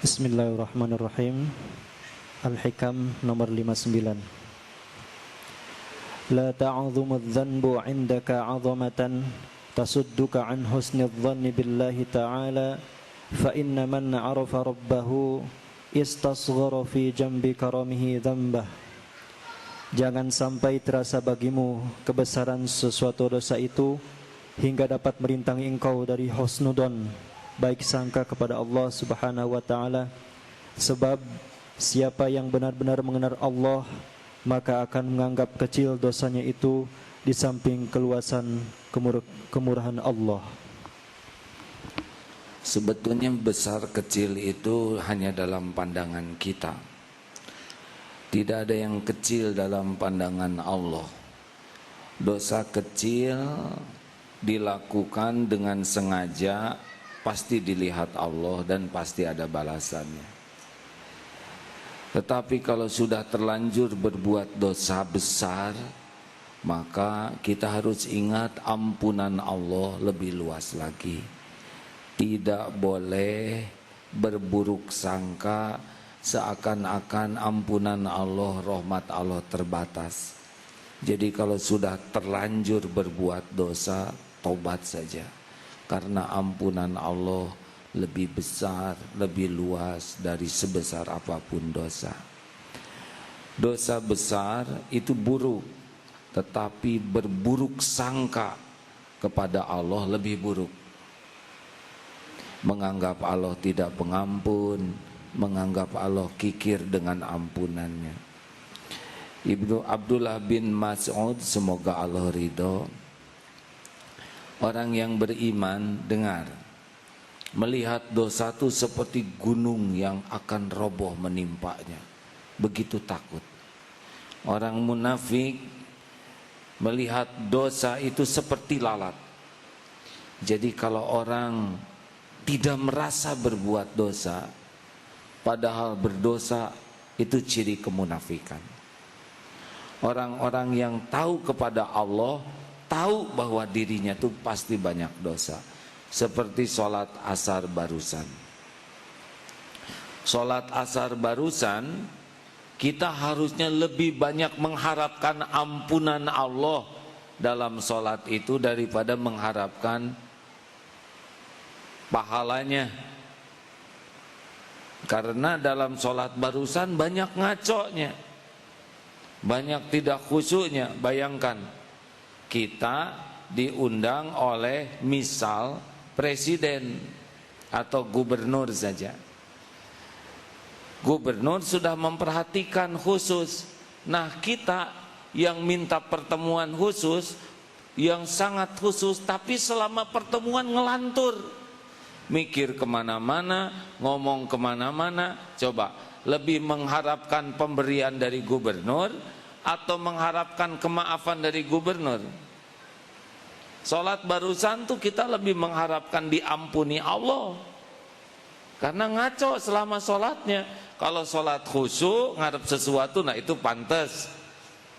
Bismillahirrahmanirrahim. Al-Hikam nomor 59. La ta'azumudz dzanbu 'indaka 'azamatan tasudduka 'an husnidz dhanni billahi ta'ala fa inna man 'arafa rabbahu istasghara fi jambi karamihi dzambah. Jangan sampai terasa bagimu kebesaran sesuatu dosa itu hingga dapat merintangi engkau dari husnudzon, baik sangka kepada Allah Subhanahu wa taala. Sebab siapa yang benar-benar mengenal Allah, maka akan menganggap kecil dosanya itu di samping keluasan kemurahan Allah. Sebetulnya besar kecil itu hanya dalam pandangan kita. Tidak ada yang kecil dalam pandangan Allah. Dosa kecil dilakukan dengan sengaja pasti dilihat Allah dan pasti ada balasannya. Tetapi kalau sudah terlanjur berbuat dosa besar, maka kita harus ingat ampunan Allah lebih luas lagi. Tidak boleh berburuk sangka seakan-akan ampunan Allah, rahmat Allah terbatas. Jadi kalau sudah terlanjur berbuat dosa, tobat saja. Karena ampunan Allah lebih besar, lebih luas dari sebesar apapun dosa. Dosa besar itu buruk, tetapi berburuk sangka kepada Allah lebih buruk. Menganggap Allah tidak pengampun, menganggap Allah kikir dengan ampunannya. Ibnu Abdullah bin Mas'ud, semoga Allah ridho, orang yang beriman dengar, melihat dosa itu seperti gunung yang akan roboh menimpanya. Begitu takut. Orang munafik melihat dosa itu seperti lalat. Jadi kalau orang tidak merasa berbuat dosa, padahal berdosa, itu ciri kemunafikan. Orang-orang yang tahu kepada Allah, tahu bahwa dirinya itu pasti banyak dosa. Seperti sholat asar barusan. Sholat asar barusan, kita harusnya lebih banyak mengharapkan ampunan Allah dalam sholat itu daripada mengharapkan pahalanya. Karena dalam sholat barusan banyak ngaconya, banyak tidak khusyuknya. Bayangkan, kita diundang oleh misal presiden atau gubernur saja. Gubernur sudah memperhatikan khusus. Nah, kita yang minta pertemuan khusus, yang sangat khusus, tapi selama pertemuan ngelantur, mikir kemana-mana, ngomong kemana-mana. Coba, lebih mengharapkan pemberian dari gubernur atau mengharapkan kemaafan dari gubernur? Sholat barusan tuh kita lebih mengharapkan diampuni Allah, karena ngaco selama sholatnya. Kalau sholat khusyuk ngarep sesuatu, nah itu pantas.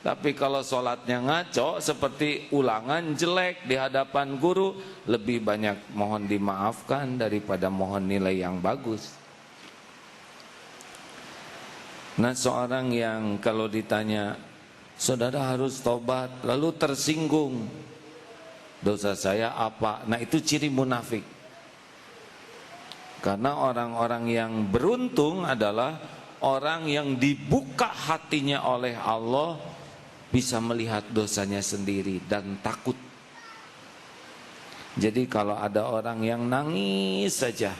Tapi kalau sholatnya ngaco seperti ulangan jelek di hadapan guru, lebih banyak mohon dimaafkan daripada mohon nilai yang bagus. Nah, seorang yang kalau ditanya, saudara harus tobat, lalu tersinggung, dosa saya apa? Nah, itu ciri munafik. Karena orang-orang yang beruntung adalah orang yang dibuka hatinya oleh Allah, bisa melihat dosanya sendiri dan takut. Jadi kalau ada orang yang nangis saja,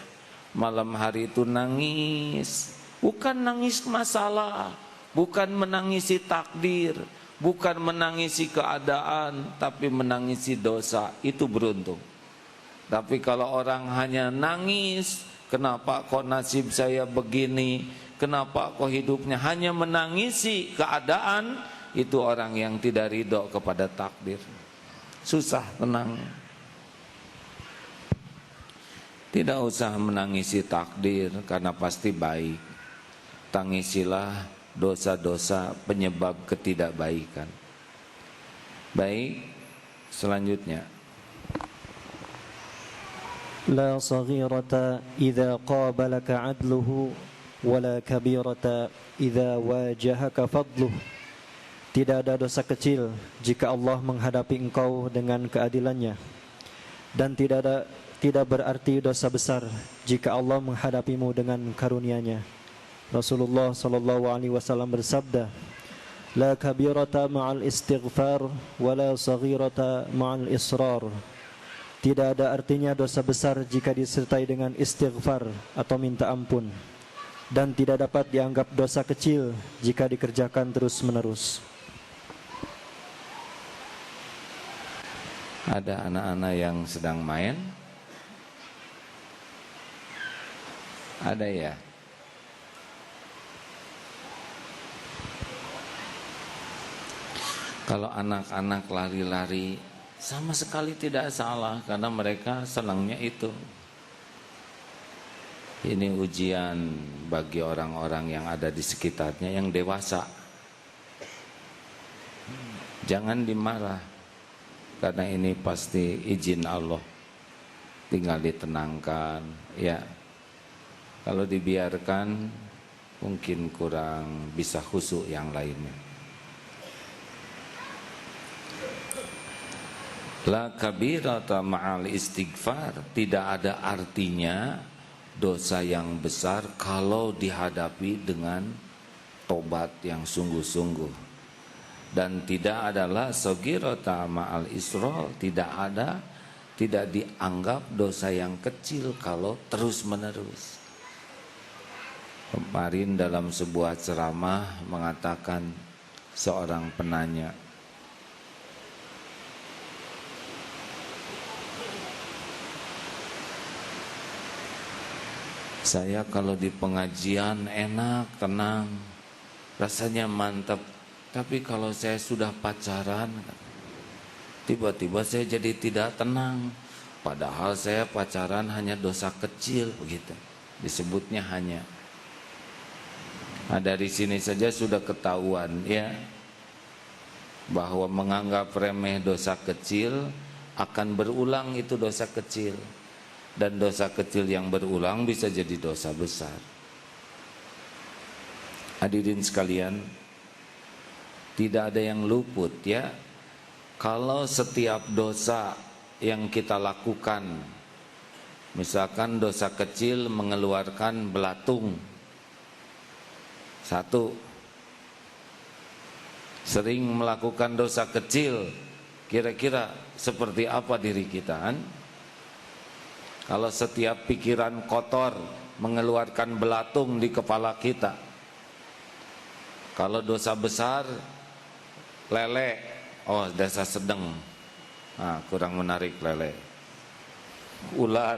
malam hari itu nangis, bukan nangis masalah, bukan menangisi takdir, bukan menangisi keadaan, tapi menangisi dosa, itu beruntung. Tapi kalau orang hanya nangis, kenapa kok nasib saya begini, kenapa kok hidupnya, hanya menangisi keadaan, itu orang yang tidak ridho kepada takdir. Susah tenang. Tidak usah menangisi takdir, karena pasti baik. Tangisilah dosa-dosa penyebab ketidakbaikan. Baik, selanjutnya لا صغيرة إذا قابلك عدله ولا كبيرة إذا واجهك فضله. Tidak ada dosa kecil jika Allah menghadapi engkau dengan keadilannya, dan tidak berarti dosa besar jika Allah menghadapimu dengan karunia-Nya. Rasulullah sallallahu alaihi wasallam bersabda, "La kabirata ma'al istighfar wa la saghirata ma'al israr." Tidak ada artinya dosa besar jika disertai dengan istighfar atau minta ampun, dan tidak dapat dianggap dosa kecil jika dikerjakan terus-menerus. Ada anak-anak yang sedang main? Ada ya? Kalau anak-anak lari-lari sama sekali tidak salah, karena mereka senangnya itu. Ini ujian bagi orang-orang yang ada di sekitarnya yang dewasa. Jangan dimarah, karena ini pasti izin Allah. Tinggal ditenangkan, ya. Kalau dibiarkan mungkin kurang bisa khusyuk yang lainnya. La kabirata ma'al istighfar. Tidak ada artinya dosa yang besar kalau dihadapi dengan tobat yang sungguh-sungguh. Dan tidak adalah sogirata ma'al isrol. Tidak dianggap dosa yang kecil kalau terus-menerus. Kemarin dalam sebuah ceramah mengatakan seorang penanya, saya kalau di pengajian enak, tenang, rasanya mantap. Tapi kalau saya sudah pacaran, tiba-tiba saya jadi tidak tenang. Padahal saya pacaran hanya dosa kecil, begitu. Disebutnya hanya. Nah, dari sini saja sudah ketahuan, ya, bahwa menganggap remeh dosa kecil akan berulang itu dosa kecil. Dan dosa kecil yang berulang bisa jadi dosa besar. Hadirin sekalian, tidak ada yang luput, ya. Kalau setiap dosa yang kita lakukan, misalkan dosa kecil mengeluarkan belatung, satu, sering melakukan dosa kecil, kira-kira seperti apa diri kita, kan? Kalau setiap pikiran kotor mengeluarkan belatung di kepala kita. Kalau dosa besar, lele, oh dosa sedang, nah, kurang menarik lele. Ular,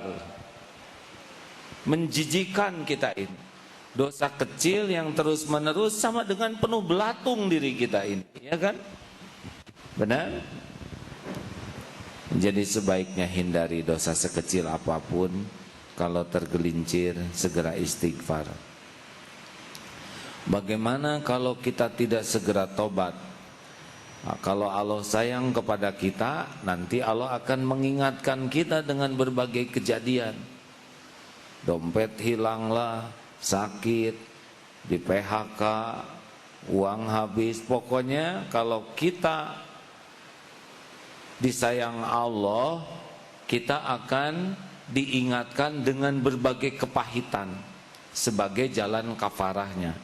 menjijikan kita ini. Dosa kecil yang terus menerus sama dengan penuh belatung diri kita ini, ya kan? Benar? Jadi sebaiknya hindari dosa sekecil apapun. Kalau tergelincir segera istighfar. Bagaimana kalau kita tidak segera tobat? Nah, kalau Allah sayang kepada kita, nanti Allah akan mengingatkan kita dengan berbagai kejadian. Dompet hilanglah, sakit, di PHK, uang habis. Pokoknya kalau kita disayang Allah, kita akan diingatkan dengan berbagai kepahitan sebagai jalan kafarahnya.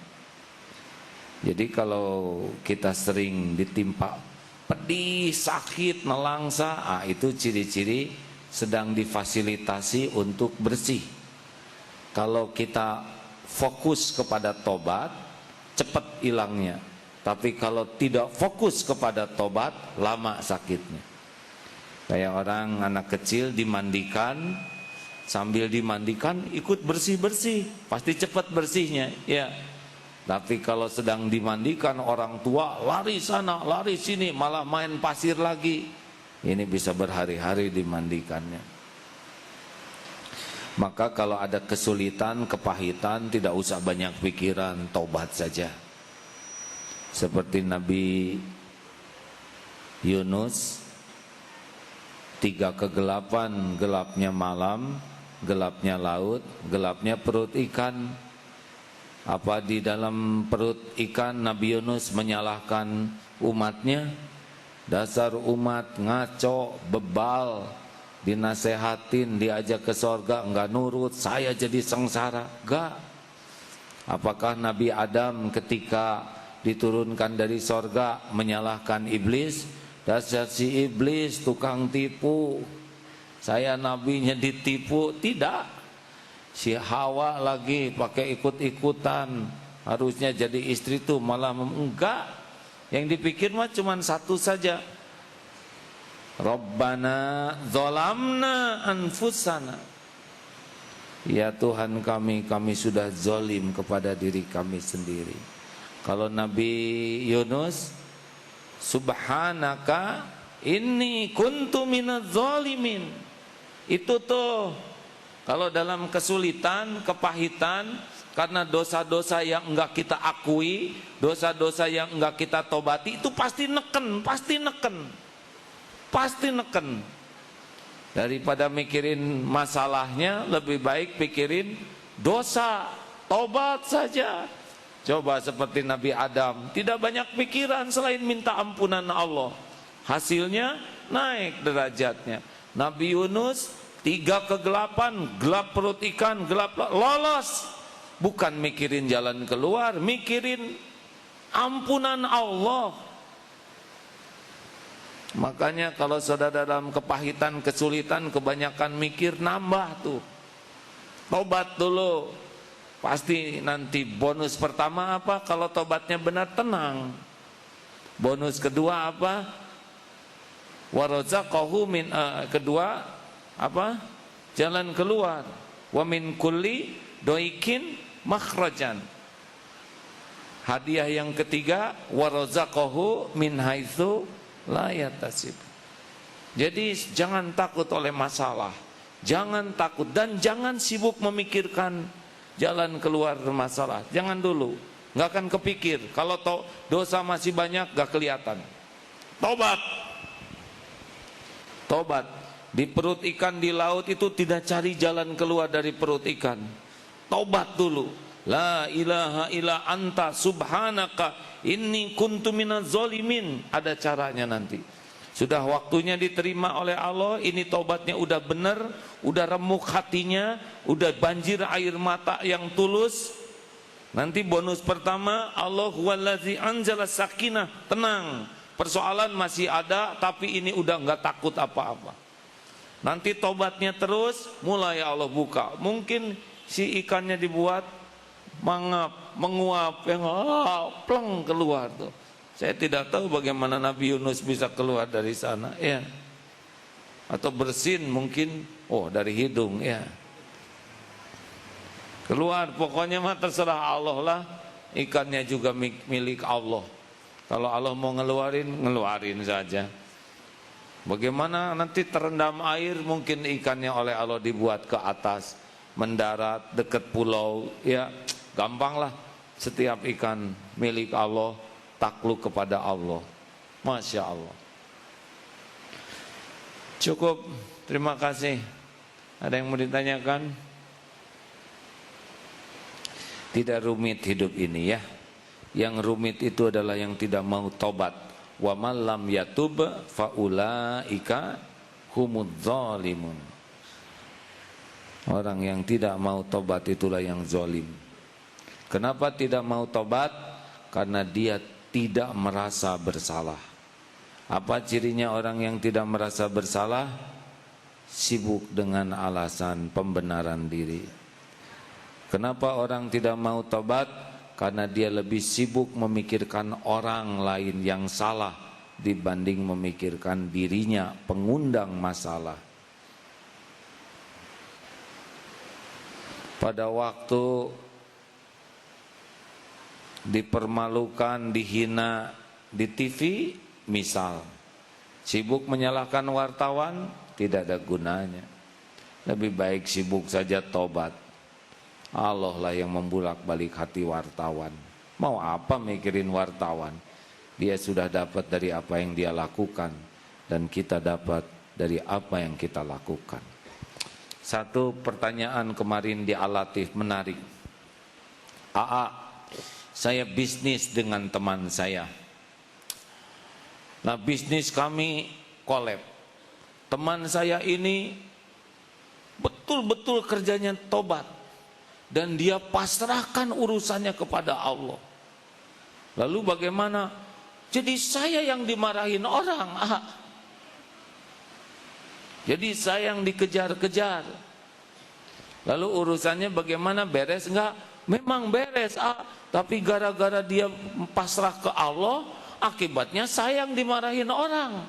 Jadi kalau kita sering ditimpa pedih, sakit, nelangsa, itu ciri-ciri sedang difasilitasi untuk bersih. Kalau kita fokus kepada tobat, cepat hilangnya. Tapi kalau tidak fokus kepada tobat, lama sakitnya. Kayak orang anak kecil dimandikan, sambil dimandikan ikut bersih-bersih, pasti cepat bersihnya, ya. Tapi kalau sedang dimandikan orang tua, lari sana, lari sini, malah main pasir lagi. Ini bisa berhari-hari dimandikannya. Maka kalau ada kesulitan, kepahitan, tidak usah banyak pikiran, tobat saja. Seperti Nabi Yunus, 3 kegelapan, gelapnya malam, gelapnya laut, gelapnya perut ikan. Apa di dalam perut ikan Nabi Yunus menyalahkan umatnya? Dasar umat ngaco, bebal, dinasehatin, diajak ke sorga, enggak nurut, saya jadi sengsara. Enggak. Apakah Nabi Adam ketika diturunkan dari sorga menyalahkan iblis? Dasar si iblis, tukang tipu, saya nabinya ditipu. Tidak. Si Hawa lagi pakai ikut-ikutan, harusnya jadi istri tuh malah enggak. Yang dipikir mah cuma satu saja. Rabbana zolamna anfusana. Ya Tuhan kami sudah zolim kepada diri kami sendiri. Kalau Nabi Yunus, subhanaka inni kuntu minadz zalimin. Itu tuh kalau dalam kesulitan, kepahitan, karena dosa-dosa yang enggak kita akui, dosa-dosa yang enggak kita tobati, itu pasti neken, pasti neken. Pasti neken. Daripada mikirin masalahnya, lebih baik pikirin dosa, tobat saja. Coba seperti Nabi Adam, tidak banyak pikiran selain minta ampunan Allah. Hasilnya naik derajatnya. Nabi Yunus 3 kegelapan, gelap perut ikan, gelap lolos. Bukan mikirin jalan keluar, mikirin ampunan Allah. Makanya kalau saudara dalam kepahitan, kesulitan, kebanyakan mikir, nambah tuh. Tobat dulu. Pasti nanti bonus pertama apa? Kalau tobatnya benar, tenang. Bonus kedua apa? Warazaqahu min kedua apa? Jalan keluar. Wa min kulli doikin makhrajan. Hadiah yang ketiga, warazaqahu min haitsu la yatasib. Jadi jangan takut oleh masalah. Jangan takut dan jangan sibuk memikirkan jalan keluar masalah. Jangan dulu. Enggak akan kepikir. Kalau dosa masih banyak enggak kelihatan. Tobat. Tobat. Di perut ikan di laut itu tidak cari jalan keluar dari perut ikan. Tobat dulu. La ilaha illa anta subhanaka inni kuntu minaz zalimin. Ada caranya nanti. Sudah waktunya diterima oleh Allah. Ini tobatnya udah benar, udah remuk hatinya, udah banjir air mata yang tulus. Nanti bonus pertama, Allah huwallazi anzala sakinah. Tenang. Persoalan masih ada, tapi ini udah enggak takut apa-apa. Nanti tobatnya terus, mulai Allah buka. Mungkin si ikannya dibuat mangap, menguap, yang pleng keluar tuh. Saya tidak tahu bagaimana Nabi Yunus bisa keluar dari sana, ya. Atau bersin mungkin, dari hidung, ya. Keluar, pokoknya mah terserah Allah lah. Ikannya juga milik Allah. Kalau Allah mau ngeluarin saja. Bagaimana nanti terendam air, mungkin ikannya oleh Allah dibuat ke atas, mendarat dekat pulau, ya gampang lah. Setiap ikan milik Allah, takluk kepada Allah. Masya Allah. Cukup, terima kasih. Ada yang mau ditanyakan? Tidak rumit hidup ini ya. Yang rumit itu adalah yang tidak mau tobat. Wa man lam yatub faulaika humudz zalimun. Orang yang tidak mau tobat itulah yang zalim. Kenapa tidak mau tobat? Karena dia tidak merasa bersalah. Apa cirinya orang yang tidak merasa bersalah? Sibuk dengan alasan pembenaran diri. Kenapa orang tidak mau tobat? Karena dia lebih sibuk memikirkan orang lain yang salah dibanding memikirkan dirinya pengundang masalah. Pada waktu dipermalukan, dihina di TV, misal sibuk menyalahkan wartawan, tidak ada gunanya. Lebih baik sibuk saja tobat. Allah lah yang membulak-balik hati wartawan. Mau apa mikirin wartawan? Dia sudah dapat dari apa yang dia lakukan, dan kita dapat dari apa yang kita lakukan. Satu pertanyaan kemarin di Al-Latif menarik. AA, saya bisnis dengan teman saya. Nah, bisnis kami kolab. Teman saya ini betul-betul kerjanya tobat. Dan dia pasrahkan urusannya kepada Allah. Lalu bagaimana? Jadi saya yang dimarahin orang. Jadi saya yang dikejar-kejar. Lalu urusannya bagaimana, beres enggak? Memang beres, tapi gara-gara dia pasrah ke Allah, akibatnya saya yang dimarahin orang.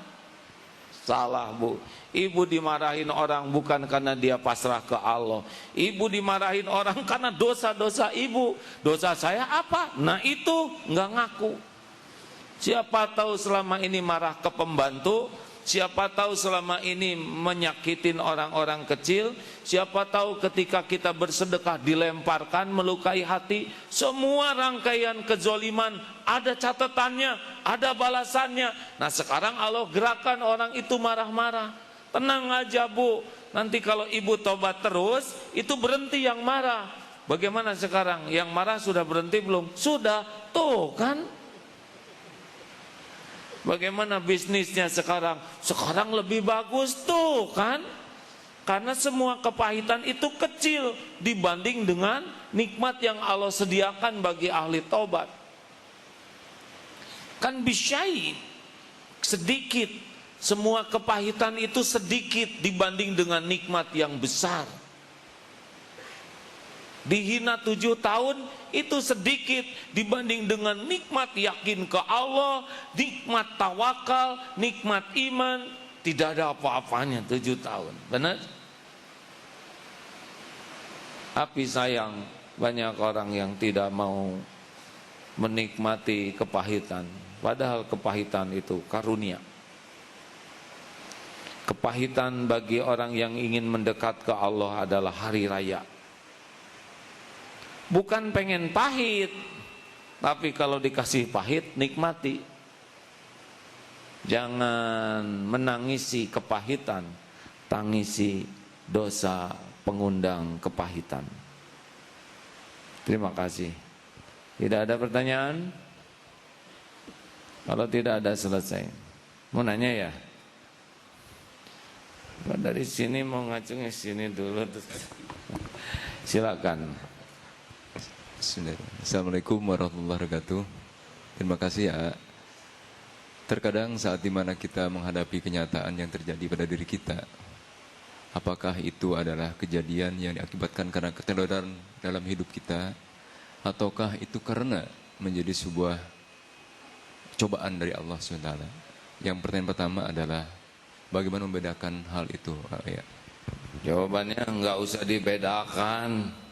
Salah, Bu. Ibu dimarahin orang bukan karena dia pasrah ke Allah. Ibu dimarahin orang karena dosa-dosa ibu. Dosa saya apa? Nah itu enggak ngaku. Siapa tahu selama ini marah ke pembantu, siapa tahu selama ini menyakitin orang-orang kecil, siapa tahu ketika kita bersedekah dilemparkan, melukai hati. Semua rangkaian kezoliman ada catatannya, ada balasannya. Nah sekarang Allah gerakan orang itu marah-marah. Tenang aja, Bu, nanti kalau ibu tobat terus, itu berhenti yang marah. Bagaimana sekarang? Yang marah sudah berhenti belum? Sudah, tuh kan. Bagaimana bisnisnya sekarang? Sekarang lebih bagus tuh kan. Karena semua kepahitan itu kecil dibanding dengan nikmat yang Allah sediakan bagi ahli taubat. Kan bisyai, sedikit. Semua kepahitan itu sedikit dibanding dengan nikmat yang besar. Dihina 7 tahun itu sedikit dibanding dengan nikmat yakin ke Allah, nikmat tawakal, nikmat iman. Tidak ada apa-apanya 7 tahun. Benar? Tapi sayang, banyak orang yang tidak mau menikmati kepahitan. Padahal kepahitan itu karunia. Kepahitan bagi orang yang ingin mendekat ke Allah adalah hari raya. Bukan pengen pahit, tapi kalau dikasih pahit, nikmati. Jangan menangisi kepahitan, tangisi dosa pengundang kepahitan. Terima kasih. Tidak ada pertanyaan? Kalau tidak ada, selesai. Mau nanya ya? Dari sini mau ngacungnya sini dulu. Silakan. Assalamualaikum warahmatullahi wabarakatuh. Terima kasih ya. Terkadang saat dimana kita menghadapi kenyataan yang terjadi pada diri kita, apakah itu adalah kejadian yang diakibatkan karena keteroran dalam hidup kita, ataukah itu karena menjadi sebuah cobaan dari Allah SWT? Yang pertanyaan pertama adalah bagaimana membedakan hal itu? Ya. Jawabannya enggak usah dibedakan.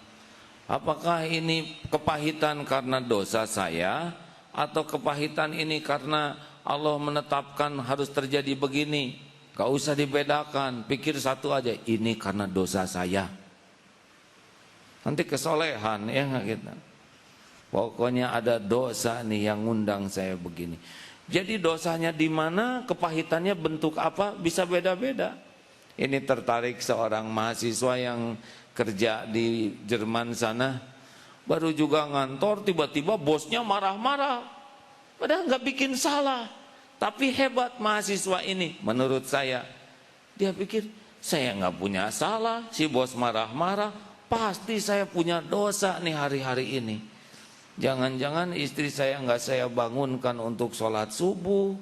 Apakah ini kepahitan karena dosa saya, atau kepahitan ini karena Allah menetapkan harus terjadi begini? Gak usah dibedakan, pikir satu aja, ini karena dosa saya. Nanti kesolehan ya gak kita. Pokoknya ada dosa nih yang ngundang saya begini. Jadi dosanya di mana, kepahitannya bentuk apa, bisa beda-beda. Ini tertarik seorang mahasiswa yang kerja di Jerman sana, baru juga ngantor, tiba-tiba bosnya marah-marah, padahal nggak bikin salah, tapi hebat mahasiswa ini. Menurut saya, dia pikir saya nggak punya salah, si bos marah-marah, pasti saya punya dosa nih hari-hari ini. Jangan-jangan istri saya nggak saya bangunkan untuk sholat subuh,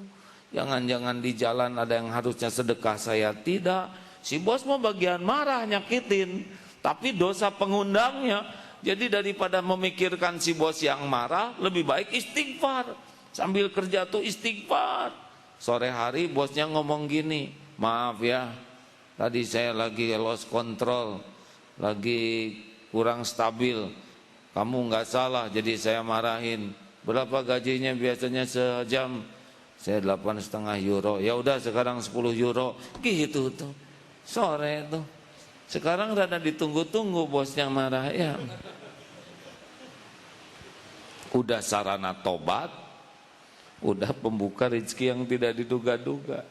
jangan-jangan di jalan ada yang harusnya sedekah saya tidak. Si bos mau bagian marah nyakitin, tapi dosa pengundangnya. Jadi daripada memikirkan si bos yang marah, lebih baik istighfar. Sambil kerja tuh istighfar. Sore hari bosnya ngomong gini, maaf ya, tadi saya lagi lost control, lagi kurang stabil. Kamu nggak salah, jadi saya marahin. Berapa gajinya biasanya sejam? Saya 8,5 euro. Ya udah sekarang 10 euro. Gitu tuh. Sore tuh. Sekarang rada ditunggu-tunggu bosnya marah ya. Udah sarana tobat, udah pembuka rezeki yang tidak diduga-duga.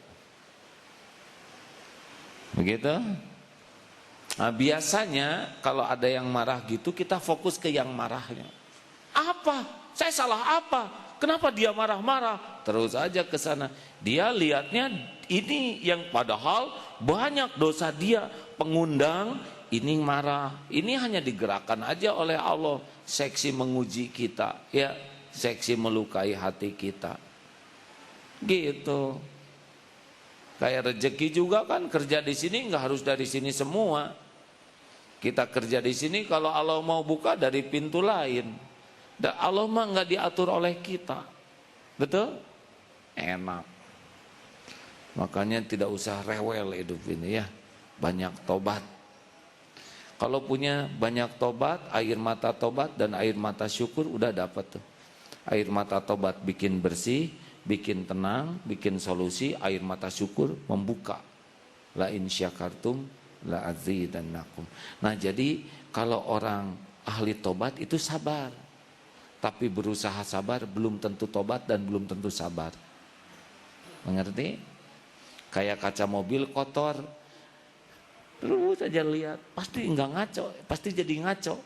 Begitu? Nah, biasanya kalau ada yang marah gitu kita fokus ke yang marahnya. Apa? Saya salah apa? Kenapa dia marah-marah? Terus aja ke sana. Dia lihatnya ini yang padahal banyak dosa dia. Pengundang ini marah. Ini hanya digerakkan aja oleh Allah. Seksi menguji kita, ya. Seksi melukai hati kita. Gitu. Kayak rezeki juga kan, kerja di sini nggak harus dari sini semua. Kita kerja di sini, kalau Allah mau buka dari pintu lain. Dan Allah mah nggak diatur oleh kita, betul? Enak. Makanya tidak usah rewel hidup ini ya. Banyak tobat. Kalau punya banyak tobat, air mata tobat dan air mata syukur udah dapat tuh. Air mata tobat bikin bersih, bikin tenang, bikin solusi. Air mata syukur membuka. La in syakartum la azidannakum. Nah, jadi kalau orang ahli tobat itu sabar. Tapi berusaha sabar belum tentu tobat dan belum tentu sabar. Mengerti? Kayak kaca mobil kotor. Terus aja lihat, pasti enggak ngaco, pasti jadi ngaco.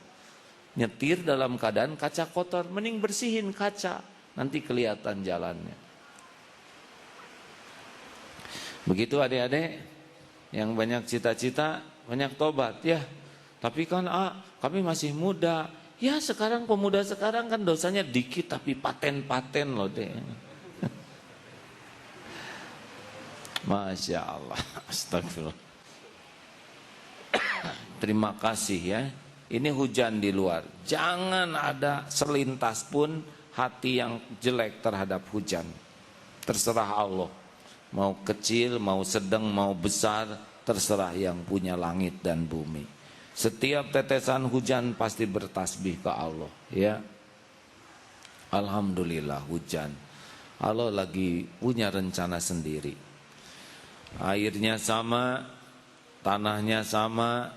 Nyetir dalam keadaan kaca kotor, mending bersihin kaca, nanti kelihatan jalannya. Begitu adik-adik yang banyak cita-cita, banyak tobat ya. Tapi kan kami masih muda. Ya sekarang pemuda sekarang kan dosanya dikit tapi paten-paten loh deh. Masya Allah. Astagfirullah. Terima kasih ya. Ini hujan di luar. Jangan ada selintas pun hati yang jelek terhadap hujan. Terserah Allah. Mau kecil, mau sedang, mau besar, terserah yang punya langit dan bumi. Setiap tetesan hujan pasti bertasbih ke Allah, ya. Alhamdulillah hujan. Allah lagi punya rencana sendiri. Airnya sama, tanahnya sama,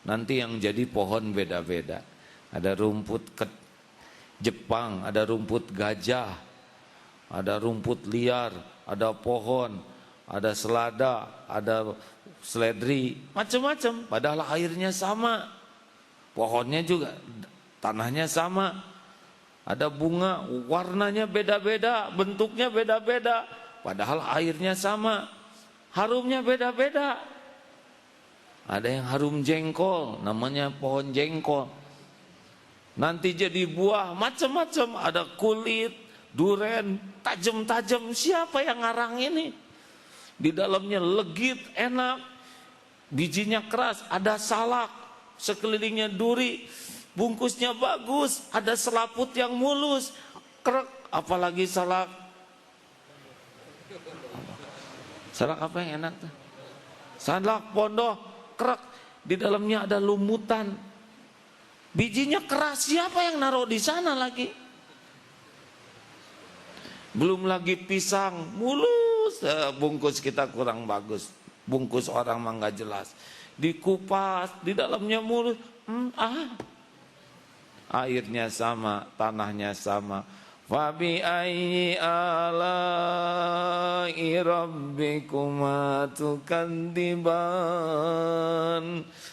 nanti yang jadi pohon beda-beda. Ada rumput Jepang, ada rumput gajah, ada rumput liar, ada pohon, ada selada, ada seledri, macam-macam. Padahal airnya sama, pohonnya juga, tanahnya sama. Ada bunga, warnanya beda-beda, bentuknya beda-beda. Padahal airnya sama, harumnya beda-beda. Ada yang harum jengkol, namanya pohon jengkol. Nanti jadi buah, macam-macam. Ada kulit, duren, tajam-tajam. Siapa yang ngarang ini? Di dalamnya legit, enak, bijinya keras, ada salak, sekelilingnya duri, bungkusnya bagus, ada selaput yang mulus, krek, apalagi salak. Salak apa yang enak tuh? Salak pondok, krek, di dalamnya ada lumutan, bijinya keras. Siapa yang naruh di sana lagi? Belum lagi pisang, mulus, bungkus kita kurang bagus, bungkus orang mah nggak jelas, dikupas, di dalamnya mulus, airnya sama, tanahnya sama. Fabi ayyi ala'i rabbikuma tukadziban.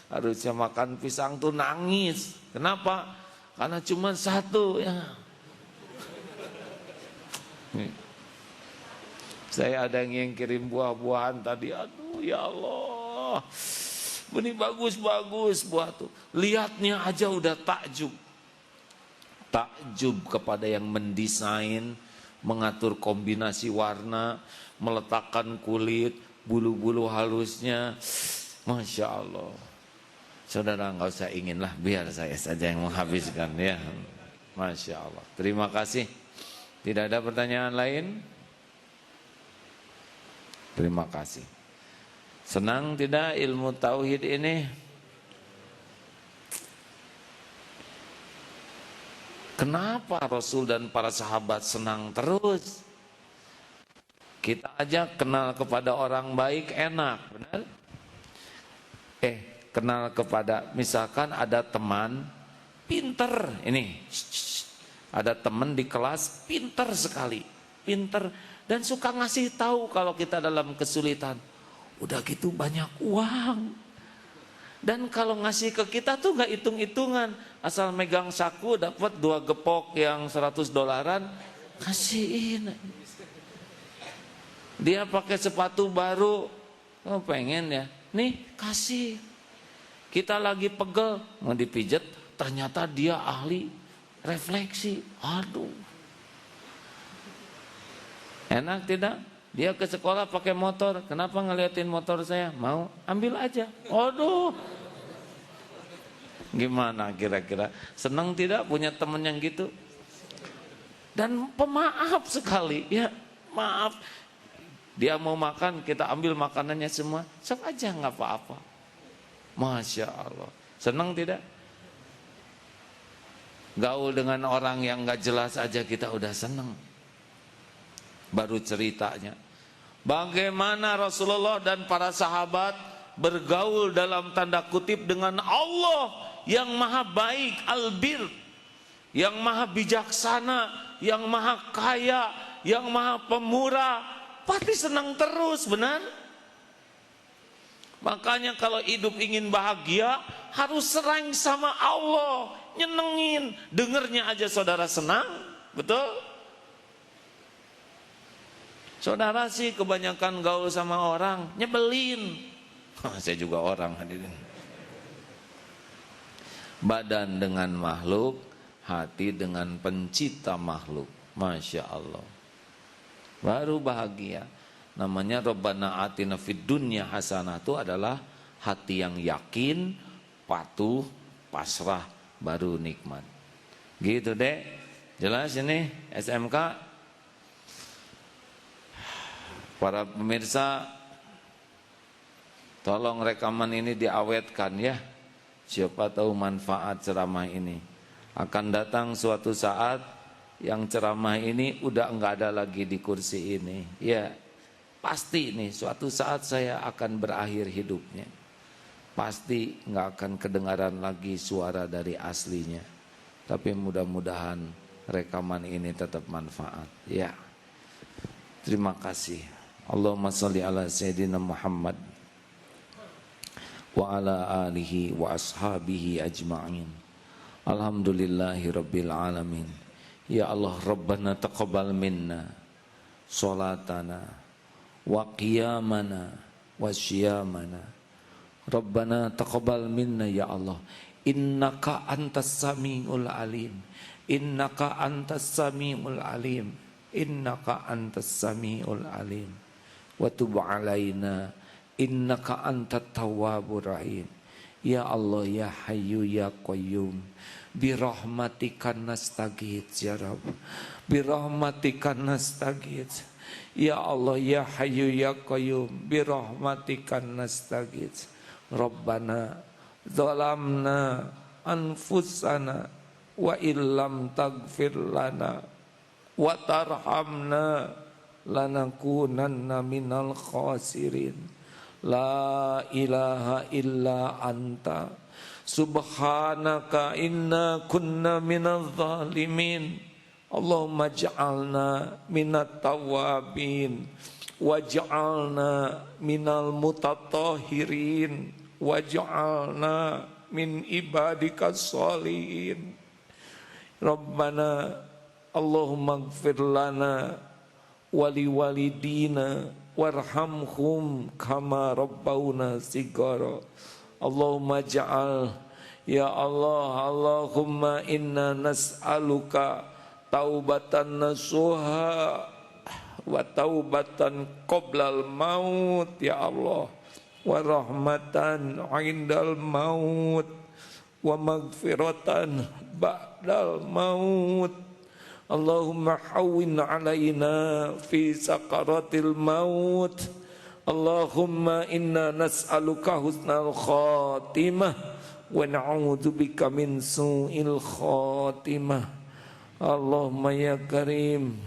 Harusnya makan pisang tuh nangis. Kenapa? Karena cuma satu ya. Saya ada yang kirim buah-buahan tadi. Aduh ya Allah, ini bagus-bagus buah tuh. Lihatnya aja udah takjub. Takjub kepada yang mendesain, mengatur kombinasi warna, meletakkan kulit, bulu-bulu halusnya. Masya Allah. Saudara nggak usah ingin lah, biar saya saja yang menghabiskan ya. Masya Allah. Terima kasih. Tidak ada pertanyaan lain? Terima kasih. Senang tidak ilmu tauhid ini? Kenapa Rasul dan para sahabat senang terus? Kita aja kenal kepada orang baik enak, benar? Kenal kepada, misalkan ada teman pinter ini. Ada teman di kelas pinter sekali, pinter dan suka ngasih tahu kalau kita dalam kesulitan. Udah gitu banyak uang. Dan kalau ngasih ke kita tuh gak hitung-hitungan. Asal megang saku dapat 2 gepok yang $100, kasihin. Dia pakai sepatu baru, oh pengen ya, nih kasih. Kita lagi pegel, mau dipijet, ternyata dia ahli refleksi. Aduh, enak tidak? Dia ke sekolah pakai motor, kenapa ngeliatin motor saya? Mau, ambil aja. Aduh, gimana kira-kira? Senang tidak punya teman yang gitu? Dan pemaaf sekali, ya maaf. Dia mau makan, kita ambil makanannya semua, sok aja nggak apa-apa. Masya Allah, senang tidak? Gaul dengan orang yang nggak jelas aja kita udah senang. Baru ceritanya, bagaimana Rasulullah dan para sahabat bergaul dalam tanda kutip dengan Allah yang maha baik, albir, yang maha bijaksana, yang maha kaya, yang maha pemurah. Pasti senang terus, benar? Makanya kalau hidup ingin bahagia harus sering sama Allah, nyenengin. Dengernya aja saudara senang, betul? Saudara sih kebanyakan gaul sama orang, nyebelin. Saya juga orang, hadirin. Badan dengan makhluk, hati dengan pencipta makhluk. Masya Allah. Baru bahagia. Namanya Rabbana atina fid dunya hasanah, itu adalah hati yang yakin, patuh, pasrah, baru nikmat. Gitu deh. Jelas ini SMK. Para pemirsa, tolong rekaman ini diawetkan ya. Siapa tahu manfaat ceramah ini. Akan datang suatu saat yang ceramah ini udah enggak ada lagi di kursi ini. Ya, pasti nih suatu saat saya akan berakhir hidupnya. Pasti enggak akan kedengaran lagi suara dari aslinya. Tapi mudah-mudahan rekaman ini tetap manfaat. Ya. Terima kasih. Allahumma salli ala Sayyidina Muhammad wa ala alihi wa ashabihi ajma'in. Alhamdulillahi rabbil alamin. Ya Allah, Rabbana taqabbal minna salatana wa qiyamana wa syiyamana. Rabbana taqabbal minna ya Allah. Innaka antas samiul alim. Innaka antas samiul alim. Innaka antas samiul alim. Wa tub alaina innaka antat tawwabur rahim. Ya Allah ya Hayyu ya Qayyum, birahmatika nastaghits ya Rabb, birahmatika nastaghits. Ya Allah ya Hayyu ya Qayyum, birahmatika nastaghits. Rabbana zalamna anfusana wa illam taghfir lana wa tarhamna lanakunanna minal khasirin. La ilaha illa anta subhanaka inna kunna minadh dhalimin. Allahumma ja'alna minat tawabin waj'alna minal mutatahhirin waj'alna min ibadikas sholihin. Rabbana Allahumma ighfir lana wali walidina warhamhum kama rabbawna sigara. Allahumma ja'al ya Allah, Allahumma inna nas'aluka taubatan nasuha wa taubatan qoblal maut ya Allah, wa rahmatan indal maut wa maghfiratan ba'dal maut. Allahumma hawwin alaina fi sakaratil maut. Allahumma inna nas'aluka husnal khatimah wa na'udzubika min su'il khatimah. Allahumma ya Karim,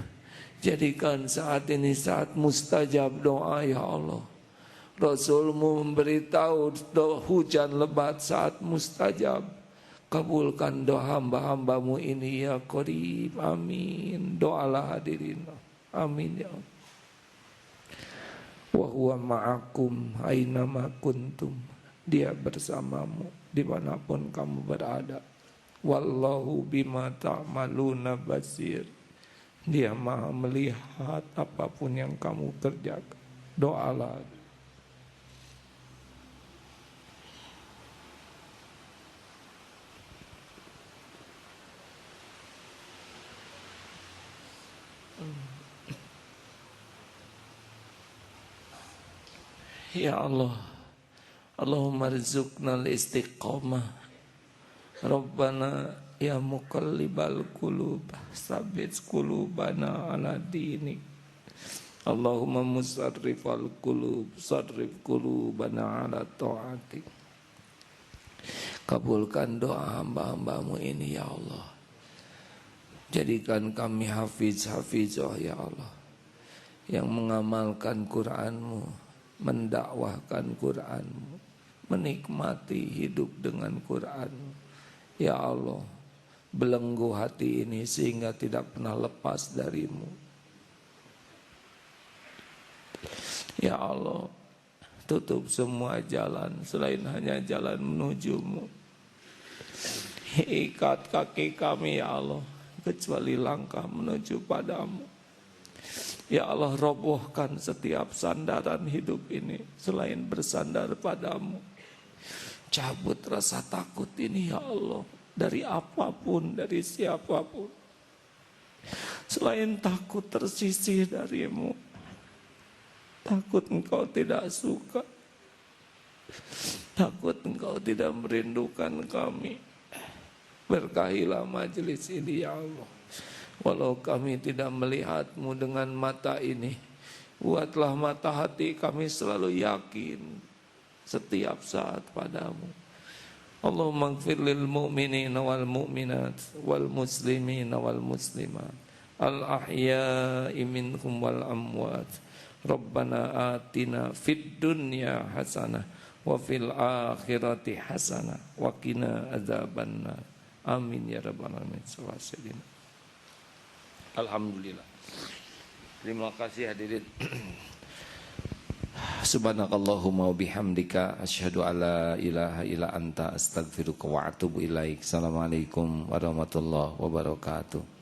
jadikan saat ini saat mustajab doa ya Allah. Rasulmu memberitahu hujan lebat saat mustajab. Kabulkan doa hamba-hambamu ini ya Qarib. Amin. Doalah hadirin. Amin ya Allah. Wa huwa ma'akum aina ma kuntum Dia bersamamu dimanapun kamu berada. Wallahu bima ta'maluna basir. Dia maha melihat apapun yang kamu kerjakan. Doalah. Ya Allah, Allahumma rizukna al-istiqamah. Rabbana ya muqallibal qulub, tsabbit qulubana ala dinik. Allahumma musarrifal qulub, sarrif qulubana ala ta'atik. Kabulkan doa hamba-hambamu ini ya Allah. Jadikan kami hafiz-hafizah ya Allah, yang mengamalkan Qur'an-Mu, mendakwahkan Qur'an-Mu, menikmati hidup dengan Qur'an-Mu. Ya Allah, belenggu hati ini sehingga tidak pernah lepas dari-Mu. Ya Allah, tutup semua jalan selain hanya jalan menuju-Mu. Ikat kaki kami ya Allah, kecuali langkah menuju padamu. Ya Allah, robohkan setiap sandaran hidup ini selain bersandar padamu. Cabut rasa takut ini ya Allah, dari apapun, dari siapapun, selain takut tersisih darimu. Takut engkau tidak suka, takut engkau tidak merindukan kami. Berkahilah majelis ini ya Allah. Walau kami tidak melihatmu dengan mata ini, buatlah mata hati kami selalu yakin setiap saat padamu. Allahumma ighfir lil mu'minina wal mu'minat wal muslimina wal muslimat al ahya'i minhum wal amwat. Rabbana atina fid dunya hasanah wa fil akhirati hasanah wa qina adzabannar. Amin ya rabbal alamin. Alhamdulillah. Terima kasih hadirin. Subhanakallahumma wa bihamdika asyhadu alla ilaha illa anta astaghfiruka wa atubu ilaik. Assalamualaikum warahmatullahi wabarakatuh.